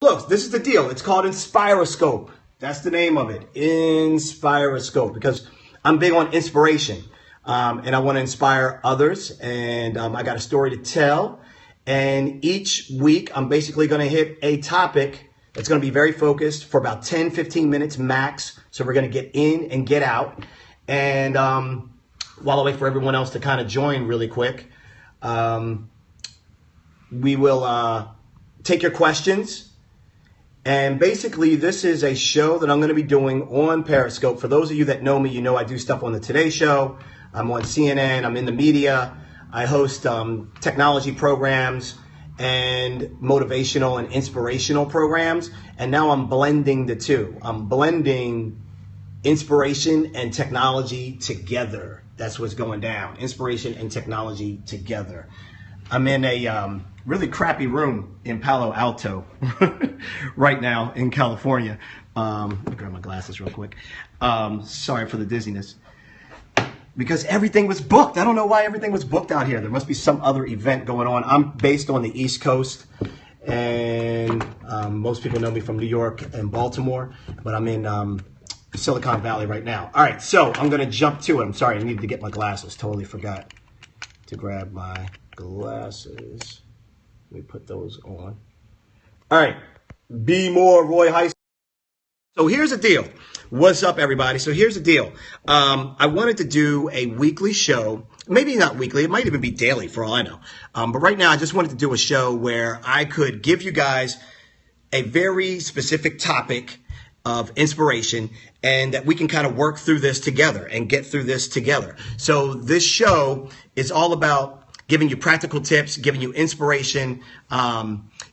Look, this is the deal. It's called Inspiroscope. That's the name of it, Inspiroscope, because I'm big on inspiration, and I want to inspire others, and I got a story to tell. And each week, I'm basically going to hit a topic that's going to be very focused for about 10, 15 minutes max. So we're going to get in and get out. And while I wait for everyone else to kind of join really quick, we will take your questions. And basically, this is a show that I'm going to be doing on Periscope. For those of you that know me, you know I do stuff on the Today Show. I'm on CNN. I'm in the media. I host technology programs and motivational and inspirational programs. And now I'm blending the two. I'm blending inspiration and technology together. That's what's going down. Inspiration and technology together. I'm in a really crappy room in Palo Alto right now in California. Let me grab my glasses real quick. Sorry for the dizziness. Because everything was booked. I don't know why everything was booked out here. There must be some other event going on. I'm based on the East Coast, and most people know me from New York and Baltimore, but I'm in Silicon Valley right now. All right, so I'm going to jump to it. I'm sorry, I needed to get my glasses. Totally forgot to grab my glasses. Let me put those on. All right, be more Roy High. So here's the deal. What's up, everybody? So here's the deal. I wanted to do a weekly show, maybe not weekly, it might even be daily for all I know. But right now I just wanted to do a show where I could give you guys a very specific topic of inspiration and that we can kind of work through this together and get through this together. So this show is all about giving you practical tips, giving you inspiration.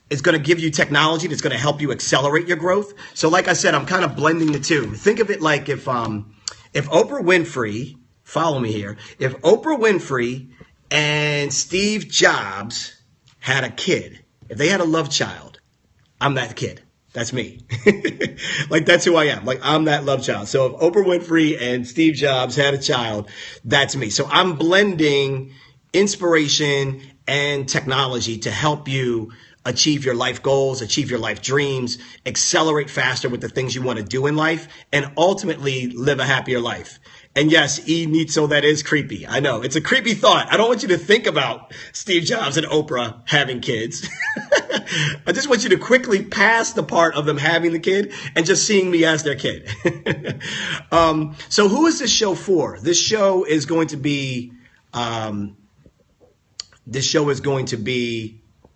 It's going to give you technology that's going to help you accelerate your growth. So like I said, I'm kind of blending the two. Think of it like if Oprah Winfrey, follow me here, if Oprah Winfrey and Steve Jobs had a kid, if they had a love child, I'm that kid. That's me. Like, that's who I am. Like, I'm that love child. So if Oprah Winfrey and Steve Jobs had a child, that's me. So I'm blending inspiration and technology to help you achieve your life goals, achieve your life dreams, accelerate faster with the things you want to do in life, and ultimately live a happier life. And yes, so that is creepy. I know, it's a creepy thought. I don't want you to think about Steve Jobs and Oprah having kids. I just want you to quickly pass the part of them having the kid and just seeing me as their kid. So who is this show for? This show is going to be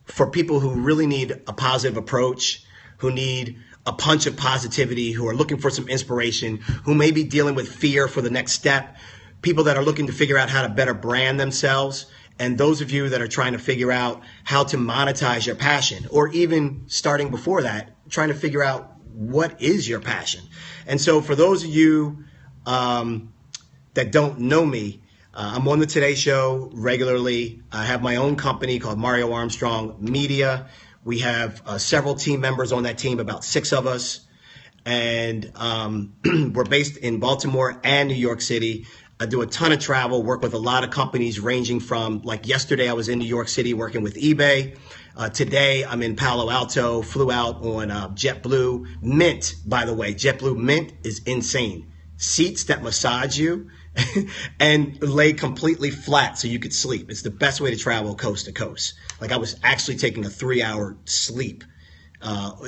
for people who really need a positive approach, who need a punch of positivity, who are looking for some inspiration, who may be dealing with fear for the next step, people that are looking to figure out how to better brand themselves, and those of you that are trying to figure out how to monetize your passion, or even starting before that, trying to figure out what is your passion. And so for those of you that don't know me, I'm on the Today Show regularly. I have my own company called Mario Armstrong Media. We have several team members on that team, about 6 of us. And we're based in Baltimore and New York City. I do a ton of travel, work with a lot of companies ranging from, like yesterday, I was in New York City working with eBay. Today, I'm in Palo Alto, flew out on JetBlue. Mint, by the way, JetBlue Mint is insane. Seats that massage you and lay completely flat so you could sleep. It's the best way to travel coast to coast. Like, I was actually taking a 3-hour sleep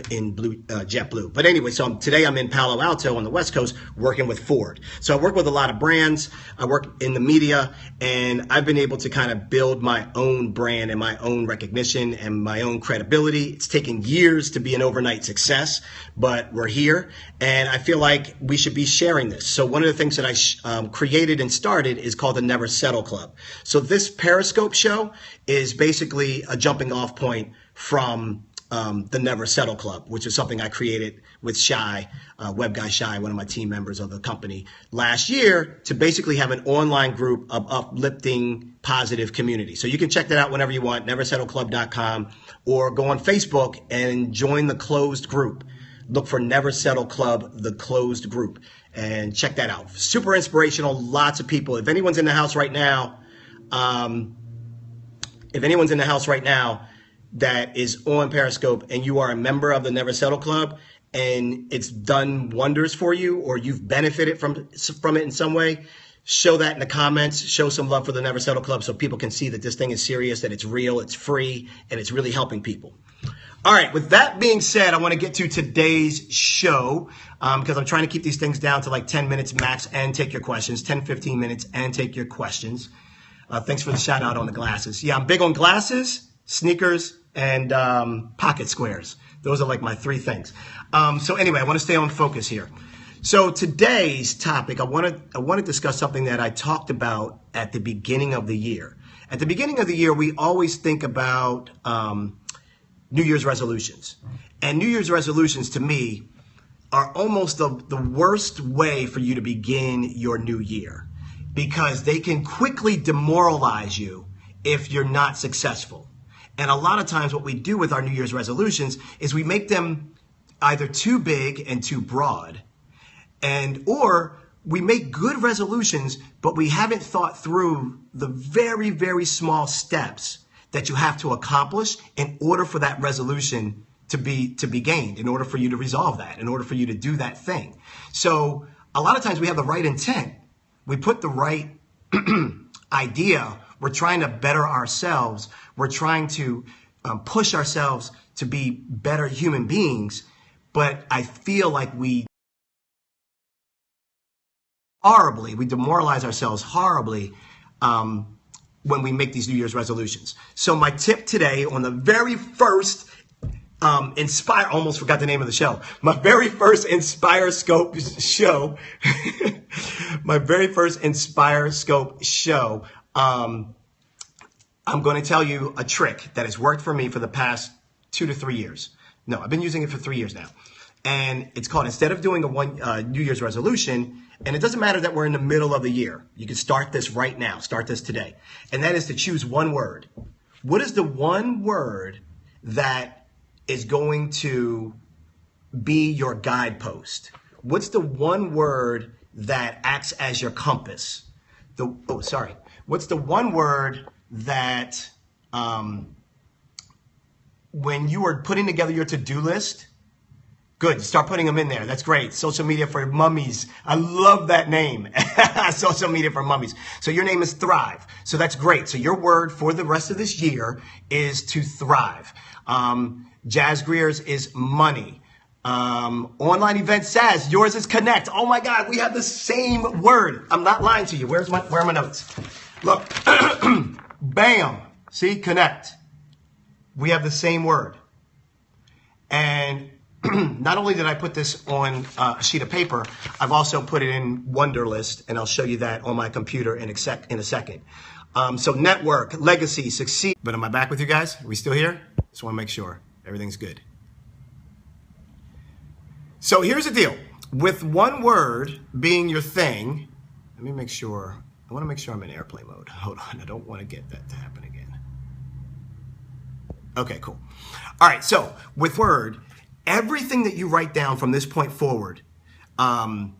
in JetBlue. But anyway, so today I'm in Palo Alto on the West Coast working with Ford. So I work with a lot of brands. I work in the media, and I've been able to kind of build my own brand and my own recognition and my own credibility. It's taken years to be an overnight success, but we're here, and I feel like we should be sharing this. So one of the things that I created and started is called the Never Settle Club. So this Periscope show is basically a jumping off point from the Never Settle Club, which is something I created with Shy, web guy Shy, one of my team members of the company, last year to basically have an online group of uplifting, positive community. So you can check that out whenever you want, neversettleclub.com, or go on Facebook and join the closed group. Look for Never Settle Club, the closed group, and check that out. Super inspirational, lots of people. If anyone's in the house right now, that is on Periscope and you are a member of the Never Settle Club and it's done wonders for you or you've benefited from it in some way, show that in the comments. Show some love for the Never Settle Club so people can see that this thing is serious, that it's real, it's free, and it's really helping people. All right, with that being said, I want to get to today's show because I'm trying to keep these things down to like 10 minutes max and take your questions, 10, 15 minutes and take your questions. Thanks for the shout out on the glasses. Yeah, I'm big on glasses, sneakers, and pocket squares. Those are like my three things. So anyway, I want to stay on focus here. So today's topic, I want to discuss something that I talked about at the beginning of the year. At the beginning of the year, we always think about New Year's resolutions. And New Year's resolutions, to me, are almost the worst way for you to begin your new year because they can quickly demoralize you if you're not successful. And a lot of times what we do with our New Year's resolutions is we make them either too big and too broad, or we make good resolutions, but we haven't thought through the very, very small steps that you have to accomplish in order for that resolution to be gained, in order for you to resolve that, in order for you to do that thing. So a lot of times we have the right intent. We put the right idea. We're trying to better ourselves. We're trying to push ourselves to be better human beings. But I feel like we demoralize ourselves horribly when we make these New Year's resolutions. So my tip today on the very first almost forgot the name of the show. My very first Inspire Scope show, I'm going to tell you a trick that has worked for me for the past 2 to 3 years. No, I've been using it for 3 years now. And it's called, instead of doing a New Year's resolution, and it doesn't matter that we're in the middle of the year. You can start this right now. Start this today. And that is to choose one word. What is the one word that is going to be your guidepost? What's the one word that acts as your compass? What's the one word that when you are putting together your to-do list, good, start putting them in there. That's great. Social media for mummies. I love that name. Social media for mummies. So your name is Thrive. So that's great. So your word for the rest of this year is to thrive. Jazz Greer's is money. Online event says yours is connect. Oh my God, we have the same word. I'm not lying to you. Where are my notes? Look, bam. See, connect. We have the same word. And not only did I put this on a sheet of paper, I've also put it in Wunderlist, and I'll show you that on my computer in a second. So network, legacy, succeed. But am I back with you guys? Are we still here? Just want to make sure everything's good. So here's the deal. With one word being your thing, let me make sure. I want to make sure I'm in airplane mode. Hold on. I don't want to get that to happen again. Okay, cool. All right. So with word, everything that you write down from this point forward, your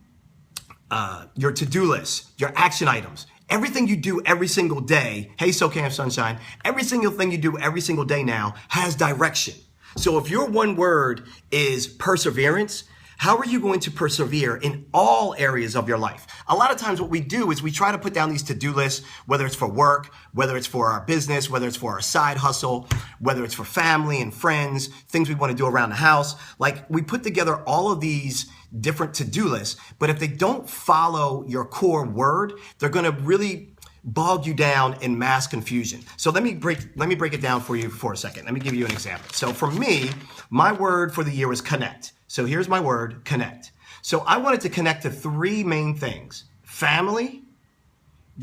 to-do list, your action items, everything you do every single day, hey, SoCam Sunshine, every single thing you do every single day now has direction. So if your one word is perseverance, how are you going to persevere in all areas of your life? A lot of times what we do is we try to put down these to-do lists, whether it's for work, whether it's for our business, whether it's for our side hustle, whether it's for family and friends, things we want to do around the house. Like we put together all of these different to-do lists, but if they don't follow your core word, they're going to really bog you down in mass confusion. So let me break it down for you for a second. Let me give you an example. So for me, my word for the year was connect. So here's my word, connect. So I wanted to connect to 3 main things: family,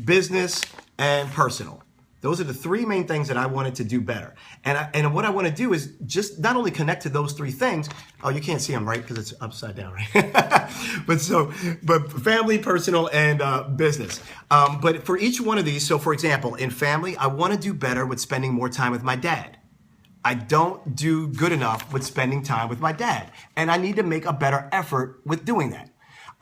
business, and personal. Those are the 3 main things that I wanted to do better. And what I want to do is just not only connect to those 3 things. Oh, you can't see them, right? Because it's upside down, right? but family, personal, and business. But for each one of these, so for example, in family, I want to do better with spending more time with my dad. I don't do good enough with spending time with my dad, and I need to make a better effort with doing that.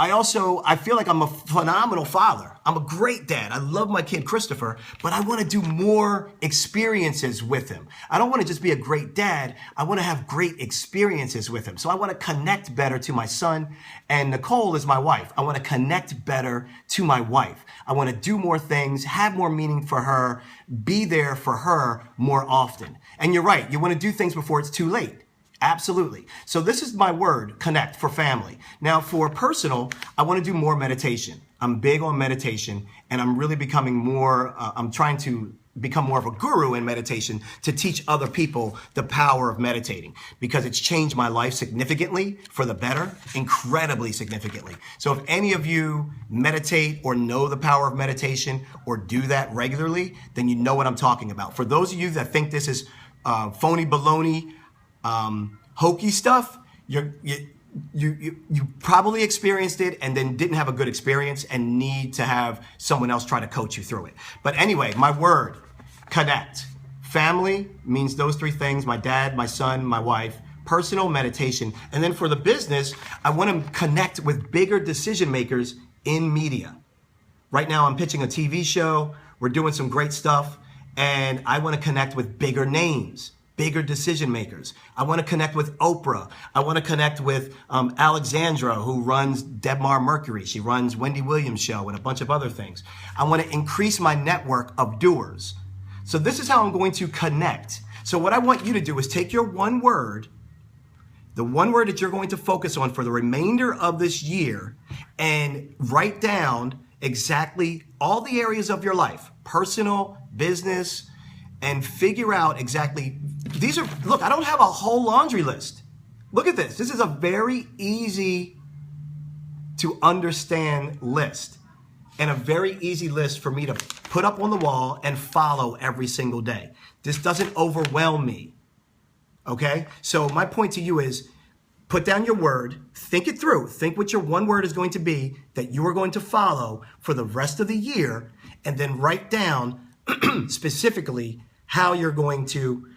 I feel like I'm a phenomenal father. I'm a great dad. I love my kid, Christopher, but I want to do more experiences with him. I don't want to just be a great dad. I want to have great experiences with him. So I want to connect better to my son. And Nicole is my wife. I want to connect better to my wife. I want to do more things, have more meaning for her, be there for her more often. And you're right. You want to do things before it's too late. Absolutely. So this is my word, connect, for family. Now for personal, I want to do more meditation. I'm big on meditation, and I'm really becoming more, I'm trying to become more of a guru in meditation to teach other people the power of meditating, because it's changed my life significantly for the better, incredibly significantly. So if any of you meditate or know the power of meditation or do that regularly, then you know what I'm talking about. For those of you that think this is phony baloney, hokey stuff, you probably experienced it and then didn't have a good experience and need to have someone else try to coach you through it. But anyway, my word, connect. Family means those three things: my dad, my son, my wife. Personal, meditation. And then for the business, I want to connect with bigger decision makers in media. Right now I'm pitching a TV show. We're doing some great stuff, and I want to connect with bigger names, bigger decision makers. I want to connect with Oprah. I want to connect with Alexandra, who runs Debmar Mercury. She runs Wendy Williams' show and a bunch of other things. I want to increase my network of doers. So this is how I'm going to connect. So what I want you to do is take your one word, the one word that you're going to focus on for the remainder of this year, and write down exactly all the areas of your life, personal, business, and figure out exactly, look, I don't have a whole laundry list. Look at this. This is a very easy to understand list, and a very easy list for me to put up on the wall and follow every single day. This doesn't overwhelm me. Okay? So my point to you is, put down your word, think it through, think what your one word is going to be that you are going to follow for the rest of the year, and then write down specifically how you're going to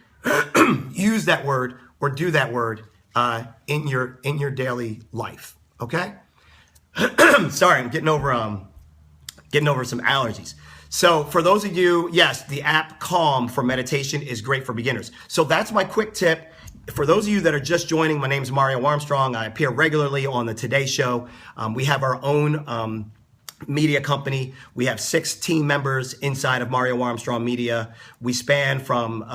use that word or do that word in your daily life. Okay? Sorry, I'm getting over some allergies. So for those of you, yes, the app Calm for meditation is great for beginners. So that's my quick tip. For those of you that are just joining, my name is Mario Armstrong. I appear regularly on the Today Show. We have our own media company. We have 6 team members inside of Mario Armstrong Media. We span from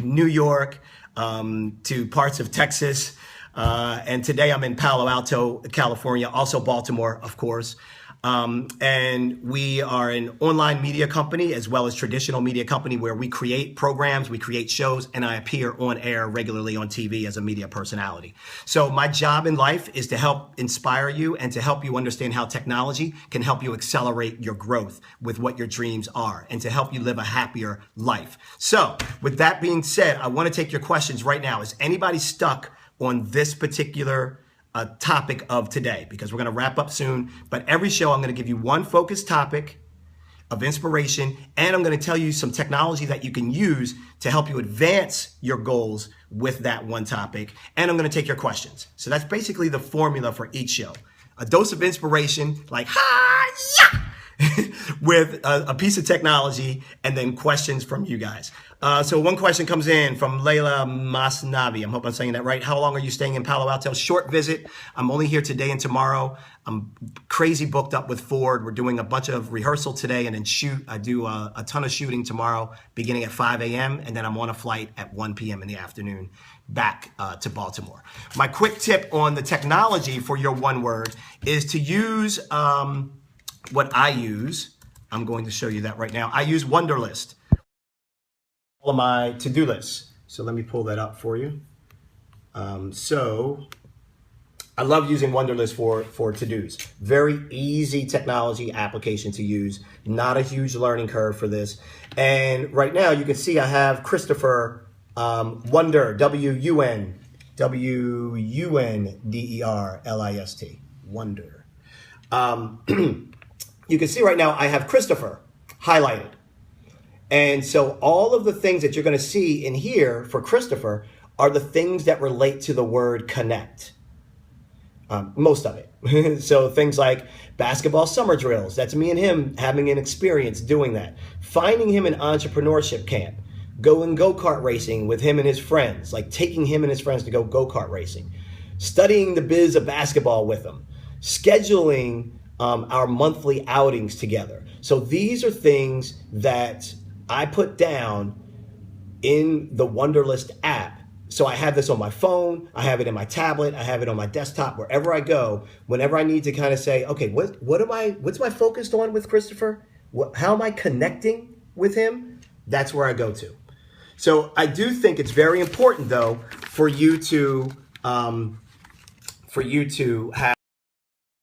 New York to parts of Texas. And today I'm in Palo Alto, California, also Baltimore, of course. And we are an online media company as well as traditional media company where we create programs, we create shows, and I appear on air regularly on TV as a media personality. So my job in life is to help inspire you and to help you understand how technology can help you accelerate your growth with what your dreams are and to help you live a happier life. So with that being said, I want to take your questions right now. Is anybody stuck on this particular topic of today? Because we're going to wrap up soon, but every show I'm going to give you one focused topic of inspiration, and I'm going to tell you some technology that you can use to help you advance your goals with that one topic, and I'm going to take your questions. So that's basically the formula for each show. A dose of inspiration, like ha-ya! with a piece of technology, and then questions from you guys. So one question comes in from Layla Masnavi. I hope I'm saying that right. How long are you staying in Palo Alto? Short visit. I'm only here today and tomorrow. I'm crazy booked up with Ford. We're doing a bunch of rehearsal today and then shoot. I do a ton of shooting tomorrow beginning at 5 a.m. and then I'm on a flight at 1 p.m. in the afternoon back to Baltimore. My quick tip on the technology for your one word is to use what I use. I'm going to show you that right now. I use Wunderlist. All of my to-do lists. So let me pull that up for you. So I love using Wunderlist for to-dos. Very easy technology application to use. Not a huge learning curve for this. And right now you can see I have Christopher Wunder, W-U-N-D-E-R-L-I-S-T. Wunder. You can see right now I have Christopher highlighted. And so all of the things that you're going to see in here for Christopher are the things that relate to the word connect. most of it. So things like basketball summer drills, that's me and him having an experience doing that. Finding him an entrepreneurship camp, going go-kart racing with him and his friends, like taking him and his friends to go go-kart racing, studying the biz of basketball with him, scheduling our monthly outings together. So these are things that I put down in the Wunderlist app. So I have this on my phone, I have it in my tablet, I have it on my desktop, wherever I go, whenever I need to kind of say, okay, what's my focused on with Christopher? How am I connecting with him? That's where I go to. So I do think it's very important, though, for you to have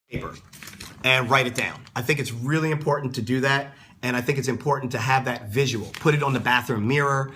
paper and write it down. I think it's really important to do that, and I think it's important to have that visual. Put it on the bathroom mirror.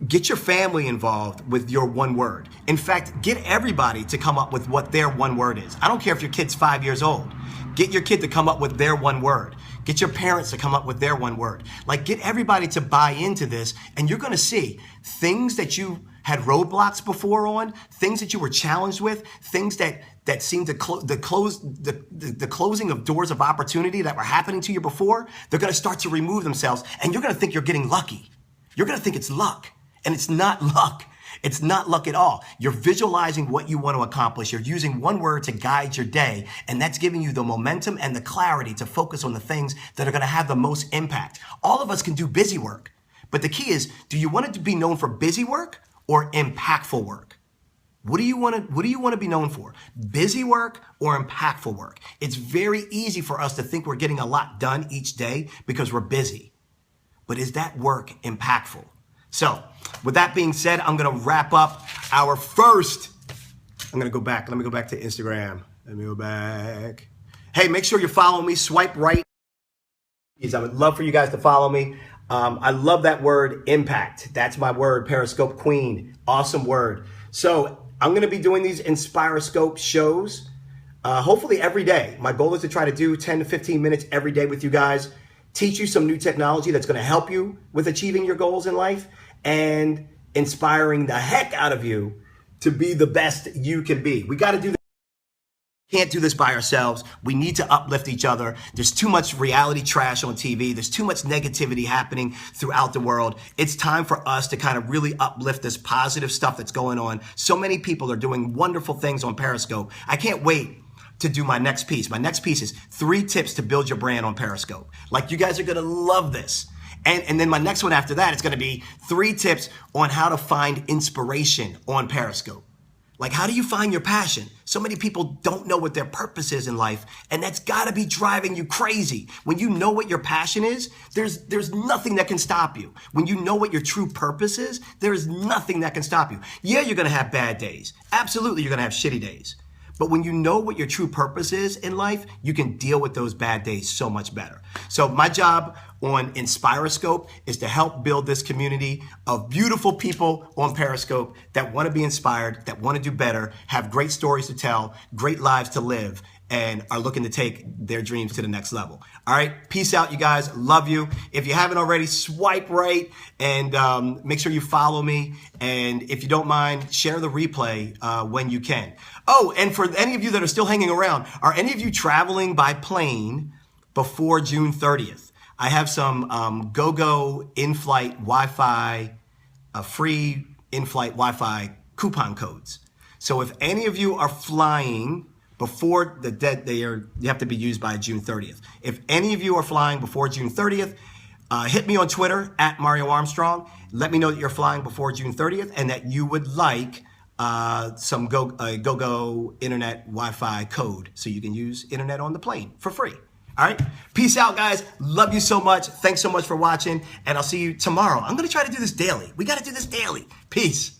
Get your family involved with your one word. In fact, get everybody to come up with what their one word is. I don't care if your kid's 5 years old. Get your kid to come up with their one word. Get your parents to come up with their one word. Like, get everybody to buy into this, and you're gonna see things that you had roadblocks before on, things that you were challenged with, things that seemed to the closing of doors of opportunity that were happening to you before, they're gonna start to remove themselves, and you're gonna think you're getting lucky. You're gonna think it's luck. And it's not luck. It's not luck at all. You're visualizing what you want to accomplish. You're using one word to guide your day, and that's giving you the momentum and the clarity to focus on the things that are going to have the most impact. All of us can do busy work, but the key is, do you want it to be known for busy work or impactful work? What do you want to be known for? Busy work or impactful work? It's very easy for us to think we're getting a lot done each day because we're busy. But is that work impactful? So, with that being said, I'm going to wrap up our first. I'm going to go back. Let me go back to Instagram. Let me go back. Hey, make sure you follow me. Swipe right. I would love for you guys to follow me. I love that word, impact. That's my word, Periscope Queen. Awesome word. So, I'm going to be doing these Inspiroscope shows, hopefully every day. My goal is to try to do 10 to 15 minutes every day with you guys. Teach you some new technology that's going to help you with achieving your goals in life and inspiring the heck out of you to be the best you can be. We got to do this. Can't do this by ourselves. We need to uplift each other. There's too much reality trash on TV. There's too much negativity happening throughout the world. It's time for us to kind of really uplift this positive stuff that's going on. So many people are doing wonderful things on Periscope. I can't wait to do my next piece. My next piece is 3 tips to build your brand on Periscope. Like, you guys are going to love this. And then my next one after that is going to be 3 tips on how to find inspiration on Periscope. Like, how do you find your passion? So many people don't know what their purpose is in life, and that's got to be driving you crazy. When you know what your passion is, there's nothing that can stop you. When you know what your true purpose is, there is nothing that can stop you. Yeah, you're going to have bad days. Absolutely, you're going to have shitty days. But when you know what your true purpose is in life, you can deal with those bad days so much better. So my job on Inspiroscope is to help build this community of beautiful people on Periscope that want to be inspired, that want to do better, have great stories to tell, great lives to live, and are looking to take their dreams to the next level. All right, peace out, you guys. Love you. If you haven't already, swipe right and make sure you follow me. And if you don't mind, share the replay when you can. Oh, and for any of you that are still hanging around, are any of you traveling by plane before June 30th? I have some GoGo in-flight Wi-Fi, free in-flight Wi-Fi coupon codes. So if any of you are flying before the dead, you have to be used by June 30th. If any of you are flying before June 30th, hit me on Twitter at Mario Armstrong. Let me know that you're flying before June 30th and that you would like some GoGo internet Wi-Fi code so you can use internet on the plane for free. All right. Peace out, guys. Love you so much. Thanks so much for watching, and I'll see you tomorrow. I'm going to try to do this daily. We got to do this daily. Peace.